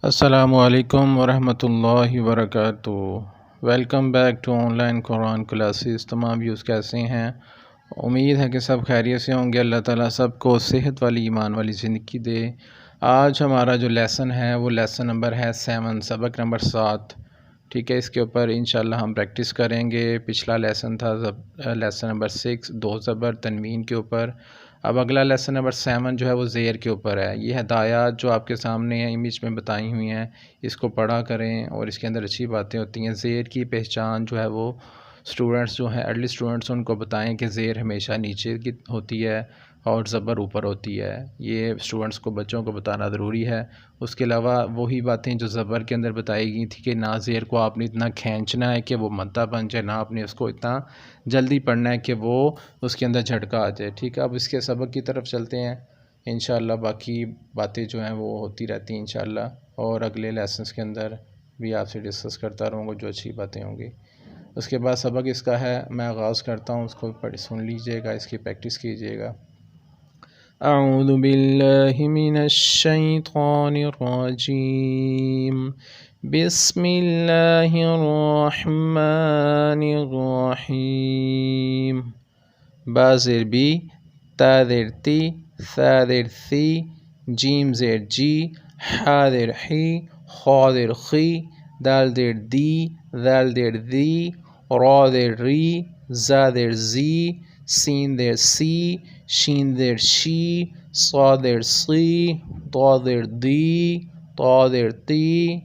السلام علیکم ورحمۃ اللہ وبرکاتہ۔ Welcome back to online Quran classes. تمام ویوز کیسے ہیں؟ امید ہے کہ سب خیریت سے ہوں گے۔ اللہ تعالیٰ سب کو صحت والی ایمان والی زندگی دے۔ آج ہمارا جو لیسن ہے وہ لیسن نمبر ہے 7، سبق نمبر 7، ٹھیک ہے۔ اس کے اوپر انشاءاللہ ہم پریکٹس کریں گے۔ پچھلا لیسن تھا لیسن نمبر 6، 2 زبر تنوین کے اوپر۔ اب اگلا لیسن نمبر 7 جو ہے وہ زیر کے اوپر ہے۔ یہ ہدایات جو آپ کے سامنے ہیں امیج میں بتائی ہوئی ہیں، اس کو پڑھا کریں اور اس کے اندر اچھی باتیں ہوتی ہیں۔ زیر کی پہچان جو ہے وہ سٹوڈنٹس جو ہیں ارلی سٹوڈنٹس ان کو بتائیں کہ زیر ہمیشہ نیچے کی ہوتی ہے اور زبر اوپر ہوتی ہے۔ یہ سٹوڈنٹس کو، بچوں کو بتانا ضروری ہے۔ اس کے علاوہ وہی باتیں جو زبر کے اندر بتائی گئی تھی کہ نہ زیر کو آپ نے اتنا کھینچنا ہے کہ وہ مدہ بن جائے، نہ آپ نے اس کو اتنا جلدی پڑھنا ہے کہ وہ اس کے اندر جھٹکا آ جائے، ٹھیک ہے۔ اب اس کے سبق کی طرف چلتے ہیں انشاءاللہ۔ باقی باتیں جو ہیں وہ ہوتی رہتی ہیں انشاءاللہ، اور اگلے لیسنز کے اندر بھی آپ سے ڈسکس کرتا رہوں گا جو اچھی باتیں ہوں گی۔ اس کے بعد سبق اس کا ہے، میں آغاز کرتا ہوں، اس کو سن لیجئے گا، اس کی پریکٹس کیجئے گا۔ اعوذ باللہ من الشیطان الرجیم، بسم اللہ الرحمن الرحیم۔ با زیر بی، تا زیر تی، ثا زیر ثی، جیم زیر جی، حا زیر حی، خا زیر خی، دال زیر دی، ذال زیر ذی، را زیر ری، زا زیر زی، سین زیر سی، شین زیر شی، صا زیر صی، طا زیر دی، طا زیر تی،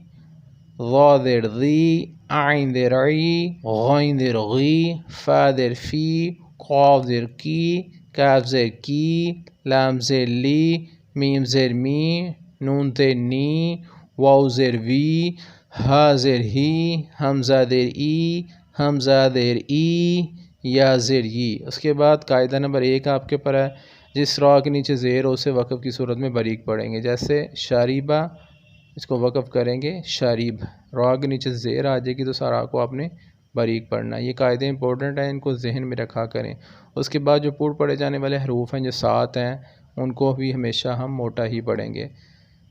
ظا زیر ذی، عین زیر عی، غین زیر غی، فا زیر فی، قاف زیر کی، کاف زیر کی، لام زیر لی، میم زیر می، نون زیر نی، واو زیر وی، ہا زیر ہی، حمزہ زیر ای، حمزہ زیر ای، یا زیر ی۔ اس کے بعد قاعدہ نمبر 1 آپ کے پر ہے، جس را کے نیچے زیر ہو اسے وقف کی صورت میں باریک پڑھیں گے۔ جیسے شاریبہ، اس کو وقف کریں گے شاریب، را کے نیچے زیر آ جائے گی تو سارا کو آپ نے باریک پڑھنا ہے۔ یہ قاعدے امپورٹنٹ ہیں، ان کو ذہن میں رکھا کریں۔ اس کے بعد جو پور پڑھے جانے والے حروف ہیں جو 7 ہیں ان کو بھی ہمیشہ ہم موٹا ہی پڑھیں گے۔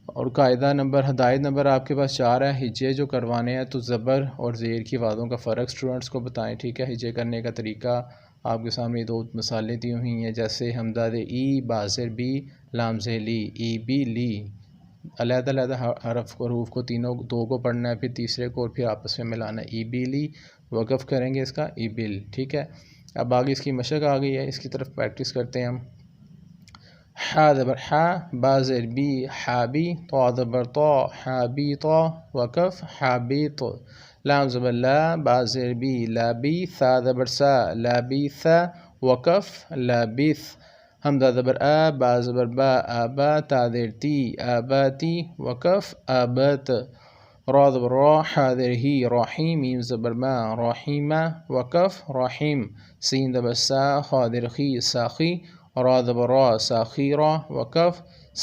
اور قاعدہ نمبر، ہدایت نمبر آپ کے پاس 4 ہے۔ ہجے جو کروانے ہیں تو زبر اور زیر کی آوازوں کا فرق سٹوڈنٹس کو بتائیں، ٹھیک ہے۔ ہجے کرنے کا طریقہ آپ کے سامنے 2 مثالیں دی ہوئی ہیں، جیسے حمزہ زیر ای، با زیر بی، لام زیر لی، ای بی لی۔ علیحدہ علیحدہ حروف کو تینوں 2 کو پڑھنا ہے، پھر تیسرے کو اور پھر آپس میں ملانا ہے، ای بی لی، وقف کریں گے اس کا ای بل، ٹھیک ہے۔ اب آگے اس کی مشق آ گئی ہے، اس کی طرف پریکٹس کرتے ہیں ہم۔ حا زبر حا، با زیر بی، حابی، طا زبر طا، حابیطا، وقف حابیط۔ لام زبر لا، با زیر بی، لابی، ثا زبر سا، لابیثا، وقف لابیث۔ حمزہ زبر آ، با زبر با، آبا، تا زیر تی، آباتی، وقف آبات۔ را زبر را، حا زیر ہی، راحیم، میم زبر ما، راحیمہ، وقف راحیم۔ سین زبر سا، خا زیر خی، ساخی، را زبر را، ساخیرہ، وقف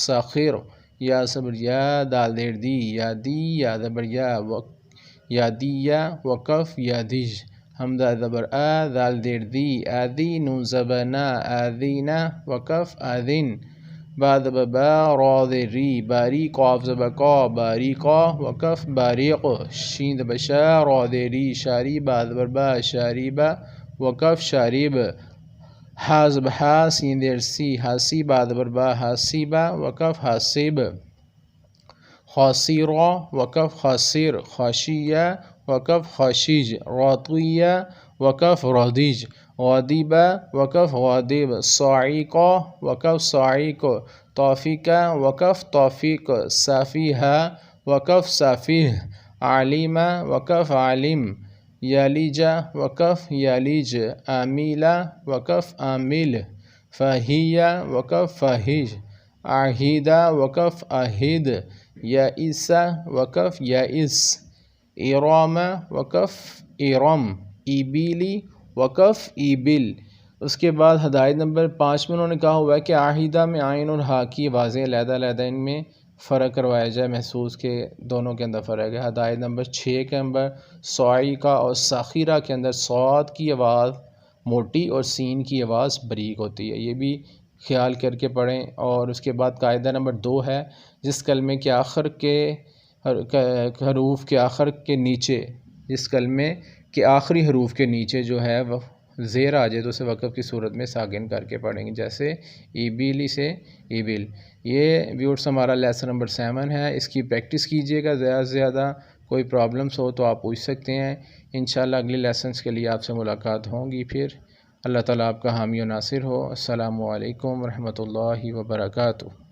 ساخر۔ یا زبر یا، دال زیر دی، یادی، یا زبر یا دیا، وقف یادیج۔ حمزہ زبر آ، دال زیر دی، آدی، نون زبر نا، آذینا، وقف آذن۔ با زبر با، را زیر ری، باری، قاف زبر قا، باریقا، وقف باریق۔ شین زبر شا، را زیر ری، شاری، با زبر با، شاریبا، وقف شاریب۔ ہا زبر ہا، سین زیر سی، حاسی، با زبر با، حاسیبا، وقف حاسب۔ خاسیرہ، وقف خاسر۔ خاشیہ، وقف خاشیج۔ راطیہ، وقف رادیج۔ غادیبہ، وقف غادب۔ صاعقہ، وقف صاعق۔ طافقہ، وقف طافق۔ صافیہہ، وقف صافیہ۔ علیمہ، وقف عالم۔ یالیجہ، وقف یالیج۔ عامیلہ، وقف عامل۔ فاہیہ، وقف فاہج۔ عاہدہ، وقف عاہد۔ یائسہ، وقف یائس۔ ارامہ، وقف ارم۔ ایبیلی، وقف ایبل۔ اس کے بعد ہدایت نمبر 5 میں انہوں نے کہا ہوا ہے کہ عاہدہ میں عین اور ہا کی آوازیں علیحدہ علیحدہ ان میں فرق کروایا جائے، محسوس کے دونوں کے اندر فرق ہے۔ ہدایت نمبر 6 کے اندر صاعقہ اور ساخرہ کے اندر صاد کی آواز موٹی اور سین کی آواز باریک ہوتی ہے، یہ بھی خیال کر کے پڑھیں۔ اور اس کے بعد قاعدہ نمبر 2 ہے، جس کلمے کے آخر کے حروف کے آخر کے نیچے، جس کلمے کے آخری حروف کے نیچے جو ہے وہ زیر آ جائے تو اسے وقف کی صورت میں ساکن کر کے پڑھیں گے، جیسے ایبیلی سے ایبل۔ یہ ویورز ہمارا لیسن نمبر 7 ہے، اس کی پریکٹس کیجئے گا زیادہ سے زیادہ۔ کوئی پرابلمس ہو تو آپ پوچھ سکتے ہیں، انشاءاللہ اگلے لیسنس کے لیے آپ سے ملاقات ہوں گی پھر۔ اللہ تعالیٰ آپ کا حامی و ناصر ہو۔ السلام علیکم ورحمۃ اللہ وبرکاتہ۔